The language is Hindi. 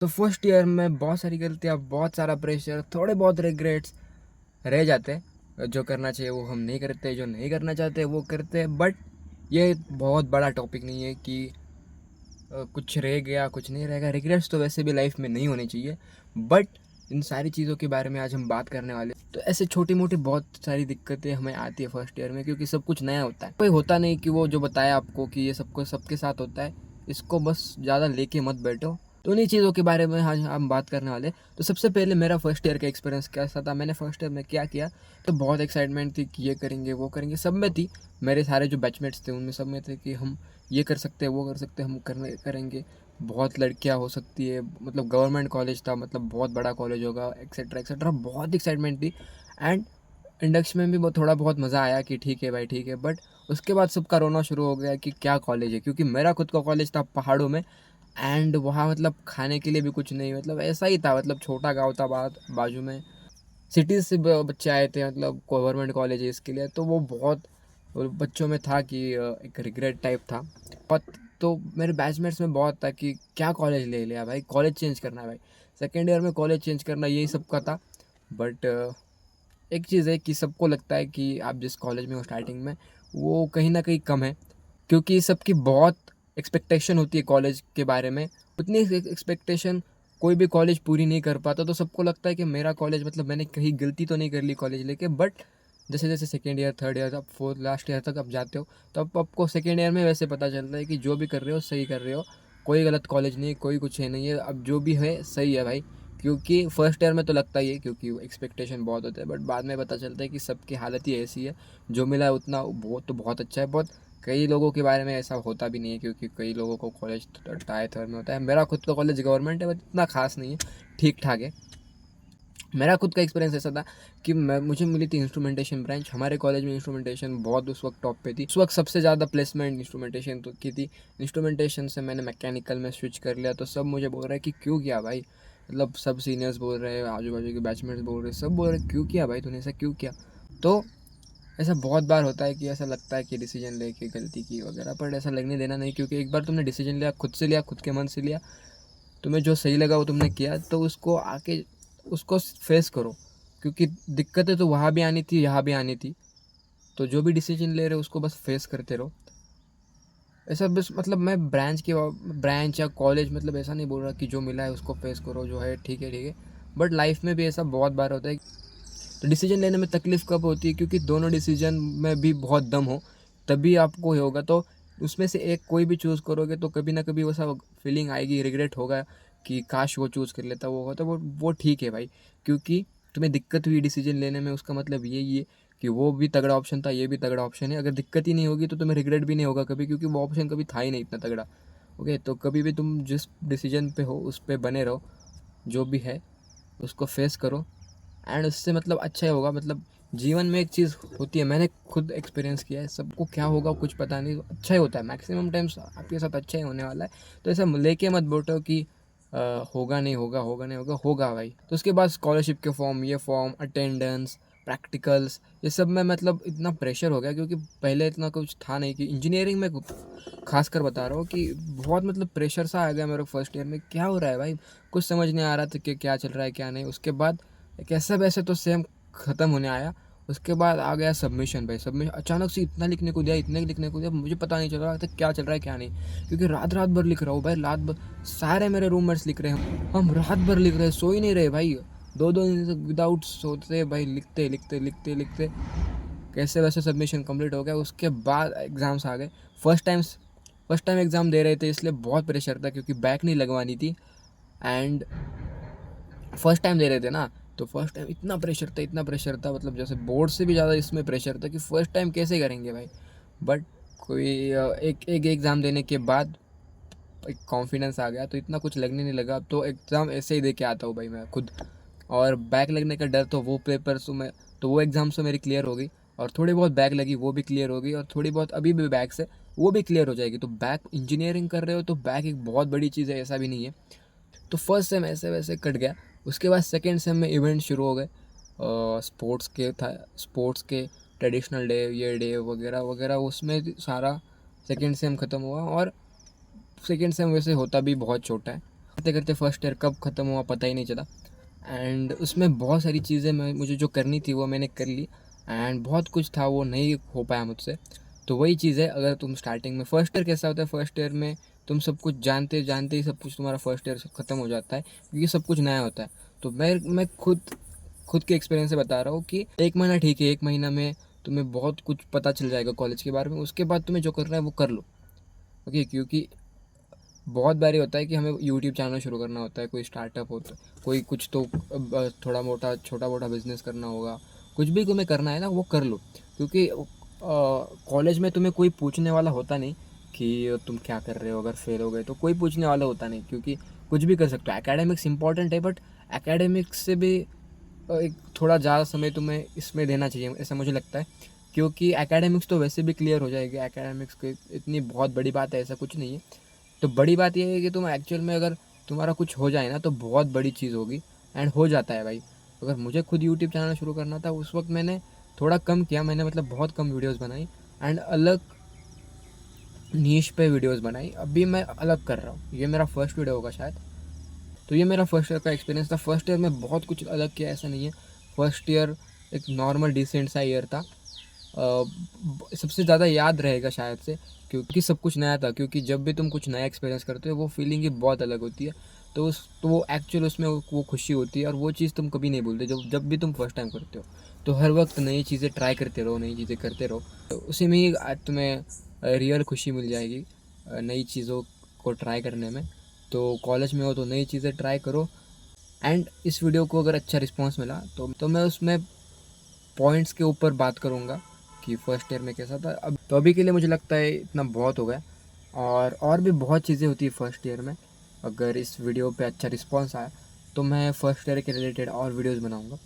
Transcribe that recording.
तो फर्स्ट ईयर में बहुत सारी गलतियाँ, बहुत सारा प्रेशर, थोड़े बहुत रिग्रेट्स रह जाते हैं। जो करना चाहिए वो हम नहीं करते, जो नहीं करना चाहते वो करते हैं। बट ये बहुत बड़ा टॉपिक नहीं है कि कुछ रह गया कुछ नहीं रहेगा। रिग्रेट्स तो वैसे भी लाइफ में नहीं होने चाहिए। बट इन सारी चीज़ों के बारे में आज हम बात करने वाले हैं। तो ऐसे छोटी मोटी बहुत सारी दिक्कतें हमें आती है फर्स्ट ईयर में, क्योंकि सब कुछ नया होता है। कोई होता नहीं कि वो जो बताया आपको कि ये सबको सबके साथ होता है, इसको बस ज़्यादा लेके मत बैठो। तो उन्हीं चीज़ों के बारे में आज हम बात करने वाले। तो सबसे पहले मेरा फर्स्ट ईयर का एक्सपीरियंस कैसा था, मैंने फर्स्ट ईयर में क्या किया। तो बहुत एक्साइटमेंट थी कि ये करेंगे वो करेंगे, सब में थी। मेरे सारे जो बैचमेट्स थे उनमें सब में थे कि हम ये कर सकते हैं वो कर सकते हैं, हम करने करेंगे। बहुत लड़कियां हो सकती है, मतलब गवर्नमेंट कॉलेज था, मतलब बहुत बड़ा कॉलेज होगा, एक्सेट्रा एक्सेट्रा। बहुत एक्साइटमेंट थी। एंड इंडक्शन में भी थोड़ा बहुत मज़ा आया कि ठीक है भाई ठीक है। बट उसके बाद सबका रोना शुरू हो गया कि क्या कॉलेज है, क्योंकि मेरा खुद का कॉलेज था पहाड़ों में। एंड वहाँ मतलब खाने के लिए भी कुछ नहीं, मतलब ऐसा ही था, मतलब छोटा गांव था बाजू में। सिटीज़ से बच्चे आए थे, मतलब गवर्नमेंट कॉलेज है इसके लिए। तो वो बहुत बच्चों में था कि एक रिग्रेट टाइप था बहुत। तो मेरे बैचमेट्स में बहुत था कि क्या कॉलेज ले लिया भाई, कॉलेज चेंज करना है भाई, सेकेंड ईयर में कॉलेज चेंज करना, यही सबका था। बट एक चीज़ है कि सबको लगता है कि आप जिस कॉलेज में हो स्टार्टिंग में, वो कहीं ना कहीं कम है, क्योंकि सबकी बहुत एक्सपेक्टेशन होती है कॉलेज के बारे में। उतनी एक्सपेक्टेशन कोई भी कॉलेज पूरी नहीं कर पाता। तो सबको लगता है कि मेरा कॉलेज, मतलब मैंने कहीं गलती तो नहीं कर ली कॉलेज लेके। बट जैसे जैसे सेकेंड ईयर थर्ड ईयर अब फोर्थ लास्ट ईयर तक आप जाते हो, तो अब आपको सेकेंड ईयर में वैसे पता चलता है कि जो भी कर रहे हो सही कर रहे हो। कोई गलत कॉलेज नहीं है, कोई कुछ है नहीं है, अब जो भी है सही है भाई। क्योंकि फर्स्ट ईयर में तो लगता ही है, क्योंकि एक्सपेक्टेशन बहुत होता है। बट बाद में पता चलता है कि सबकी हालत ही ऐसी है, जो मिला है उतना बहुत तो बहुत अच्छा है। बहुत कई लोगों के बारे में ऐसा होता भी नहीं है, क्योंकि कई लोगों को कॉलेज टायर थर्ड में होता है। मेरा खुद का कॉलेज गवर्नमेंट है, बट इतना खास नहीं है, ठीक ठाक है। मेरा खुद का एक्सपीरियंस ऐसा था कि मुझे मिली थी इंस्ट्रूमेंटेशन ब्रांच। हमारे कॉलेज में इंस्ट्रूमेंटेशन बहुत उस वक्त टॉप पे थी। उस वक्त सबसे ज़्यादा प्लेसमेंट इंस्ट्रूमेंटेशन तो की थी। इंस्ट्रूमेंटेशन से मैंने मैकेनिकल में स्विच कर लिया। तो सब मुझे बोल रहे हैं कि क्यों किया भाई, मतलब सब सीनियर्स बोल रहे हैं, आजू बाजू के बैचमेट्स बोल रहे हैं, सब बोल रहे क्यों किया भाई तूने ऐसा क्यों किया। तो ऐसा बहुत बार होता है कि ऐसा लगता है कि डिसीजन लेके गलती की वगैरह, पर ऐसा लगने देना नहीं। क्योंकि एक बार तुमने डिसीजन लिया, खुद से लिया, खुद के मन से लिया, तुम्हें जो सही लगा वो तुमने किया, तो उसको आके उसको फेस करो। क्योंकि दिक्कतें तो वहाँ भी आनी थी, यहाँ भी आनी थी। तो जो भी डिसीजन ले रहे हो उसको बस फेस करते रहो। ऐसा बस, मतलब मैं ब्रांच या कॉलेज, मतलब ऐसा नहीं बोल रहा कि जो मिला है उसको फेस करो, जो है ठीक है ठीक है। बट लाइफ में भी ऐसा बहुत बार होता है। तो डिसीजन लेने में तकलीफ़ कब होती है, क्योंकि दोनों डिसीजन में भी बहुत दम हो, तभी आपको ये होगा। तो उसमें से एक कोई भी चूज़ करोगे तो कभी ना कभी वैसा फीलिंग आएगी, रिग्रेट होगा कि काश वो चूज़ कर लेता, वो होता। वो ठीक है भाई, क्योंकि तुम्हें दिक्कत हुई डिसीजन लेने में, उसका मतलब यही है कि वो भी तगड़ा ऑप्शन था, ये भी तगड़ा ऑप्शन है। अगर दिक्कत ही नहीं होगी तो तुम्हें रिग्रेट भी नहीं होगा कभी, क्योंकि वो ऑप्शन कभी था ही नहीं इतना तगड़ा। ओके, तो कभी भी तुम जिस डिसीजन पे हो उस पर बने रहो, जो भी है उसको फेस करो। एंड उससे मतलब अच्छा ही होगा। मतलब जीवन में एक चीज़ होती है, मैंने खुद एक्सपीरियंस किया है, सबको क्या होगा कुछ पता नहीं, अच्छा ही होता है मैक्सिमम टाइम्स आपके साथ, अच्छा ही होने वाला है। तो ऐसा लेके मत बैठो कि होगा नहीं होगा, होगा नहीं होगा, होगा भाई। तो उसके बाद स्कॉलरशिप के फॉर्म, ये फॉर्म, अटेंडेंस, प्रैक्टिकल्स, ये सब में मतलब इतना प्रेशर हो गया, क्योंकि पहले इतना कुछ था नहीं। कि इंजीनियरिंग में खासकर बता रहा हूँ कि बहुत मतलब प्रेशर सा आ गया मेरे फर्स्ट ईयर में। क्या हो रहा है भाई, कुछ समझ नहीं आ रहा था कि क्या चल रहा है क्या नहीं। उसके बाद कैसे वैसे तो सेम ख़त्म होने आया। उसके बाद आ गया सबमिशन भाई। सबमिशन अचानक से इतना लिखने को दिया, इतने लिखने को दिया, मुझे पता नहीं चल रहा था क्या चल रहा है क्या नहीं। क्योंकि रात रात भर लिख रहा हूँ भाई, रात भर। सारे मेरे रूममेट्स लिख रहे हैं, हम रात भर लिख रहे हैं, सो ही नहीं रहे भाई। दो दो दिन तक विदाउट सोते भाई, लिखते लिखते लिखते लिखते कैसे वैसे सबमिशन कंप्लीट हो गया। उसके बाद एग्ज़ाम्स आ गए। फर्स्ट टाइम एग्ज़ाम दे रहे थे, इसलिए बहुत प्रेशर था, क्योंकि बैक नहीं लगवानी थी। एंड फर्स्ट टाइम दे रहे थे ना, तो फर्स्ट टाइम इतना प्रेशर था, इतना प्रेशर था, मतलब जैसे बोर्ड से भी ज़्यादा इसमें प्रेशर था कि फ़र्स्ट टाइम कैसे करेंगे भाई। बट कोई एक एक एग्ज़ाम देने के बाद एक कॉन्फिडेंस आ गया, तो इतना कुछ लगने नहीं लगा। अब तो एग्ज़ाम ऐसे ही दे के आता हूँ भाई मैं खुद। और बैक लगने का डर, तो वो पेपर्स में, तो वो एग्ज़ाम्स तो मेरी क्लियर हो गई। और थोड़ी बहुत बैक लगी वो भी क्लियर हो गई, और थोड़ी बहुत अभी भी बैक से वो भी क्लियर हो जाएगी। तो बैक, इंजीनियरिंग कर रहे हो तो बैक एक बहुत बड़ी चीज़ है, ऐसा भी नहीं है। तो फर्स्ट सेम ऐसे वैसे कट गया। उसके बाद सेकेंड सेम में इवेंट शुरू हो गए, स्पोर्ट्स के था, स्पोर्ट्स के ट्रेडिशनल डे, ये डे वगैरह वगैरह, उसमें सारा सेकेंड सेम ख़त्म हुआ। और सेकेंड सेम वैसे होता भी बहुत छोटा है, करते करते फर्स्ट ईयर कब ख़त्म हुआ पता ही नहीं चला। एंड उसमें बहुत सारी चीज़ें मैं मुझे जो करनी थी वो मैंने कर ली, एंड बहुत कुछ था वो नहीं हो पाया मुझसे। तो वही चीज़ है, अगर तुम स्टार्टिंग में फर्स्ट ईयर कैसा होता है, फर्स्ट ईयर में तुम सब कुछ जानते जानते ही सब कुछ तुम्हारा फर्स्ट ईयर ख़त्म हो जाता है, क्योंकि सब कुछ नया होता है। तो मैं खुद खुद के एक्सपीरियंस से बता रहा हूँ कि 1 महीना ठीक है, 1 महीना में तुम्हें बहुत कुछ पता चल जाएगा कॉलेज के बारे में। उसके बाद तुम्हें जो करना है वो कर लो, ओके। क्योंकि बहुत बारी होता है कि हमें यूट्यूब चैनल शुरू करना होता है, कोई स्टार्टअप होता है, कोई कुछ तो थोड़ा मोटा छोटा मोटा बिजनेस करना होगा, कुछ भी तुम्हें करना है ना वो कर लो। क्योंकि कॉलेज में तुम्हें कोई पूछने वाला होता नहीं कि तुम क्या कर रहे हो, अगर फेल हो गए तो कोई पूछने वाला होता नहीं, क्योंकि कुछ भी कर सकते हो। एकेडमिक्स इंपॉर्टेंट है, बट एकेडमिक्स से भी एक थोड़ा ज़्यादा समय तुम्हें इसमें देना चाहिए, ऐसा मुझे लगता है। क्योंकि एकेडमिक्स तो वैसे भी क्लियर हो जाएगी, एकेडमिक्स की इतनी बहुत बड़ी बात है ऐसा कुछ नहीं है। तो बड़ी बात यह है कि तुम एक्चुअल में अगर तुम्हारा कुछ हो जाए ना तो बहुत बड़ी चीज़ होगी, एंड हो जाता है भाई। अगर मुझे खुद यूट्यूब चैनल शुरू करना था उस वक्त मैंने थोड़ा कम किया, मैंने मतलब बहुत कम वीडियोस बनाई, एंड अलग नीश पे वीडियोस बनाई। अभी मैं अलग कर रहा हूँ, ये मेरा फर्स्ट वीडियो होगा शायद। तो ये मेरा फर्स्ट ईयर का एक्सपीरियंस था। फर्स्ट ईयर में बहुत कुछ अलग किया ऐसा नहीं है, फर्स्ट ईयर एक नॉर्मल डिसेंट सा ईयर था। सबसे ज़्यादा याद रहेगा शायद से, क्योंकि सब कुछ नया था। क्योंकि जब भी तुम कुछ नया एक्सपीरियंस करते हो वो फीलिंग ही बहुत अलग होती है। तो वो एक्चुअल उसमें वो खुशी होती है, और वो चीज़ तुम कभी नहीं भूलते जब भी तुम फर्स्ट टाइम करते हो। तो हर वक्त नई चीज़ें ट्राई करते रहो, नई चीज़ें करते रहो, तो उसी में ही तुम्हें रियल खुशी मिल जाएगी नई चीज़ों को ट्राई करने में। तो कॉलेज में हो तो नई चीज़ें ट्राई करो। एंड इस वीडियो को अगर अच्छा रिस्पॉन्स मिला तो मैं उसमें पॉइंट्स के ऊपर बात करूँगा कि फर्स्ट ईयर में कैसा था। अब तो अभी के लिए मुझे लगता है इतना बहुत हो गया, और भी बहुत चीज़ें होती है फर्स्ट ईयर में। अगर इस वीडियो पे अच्छा रिस्पांस आया तो मैं फर्स्ट ईयर के रिलेटेड और वीडियोस बनाऊँगा।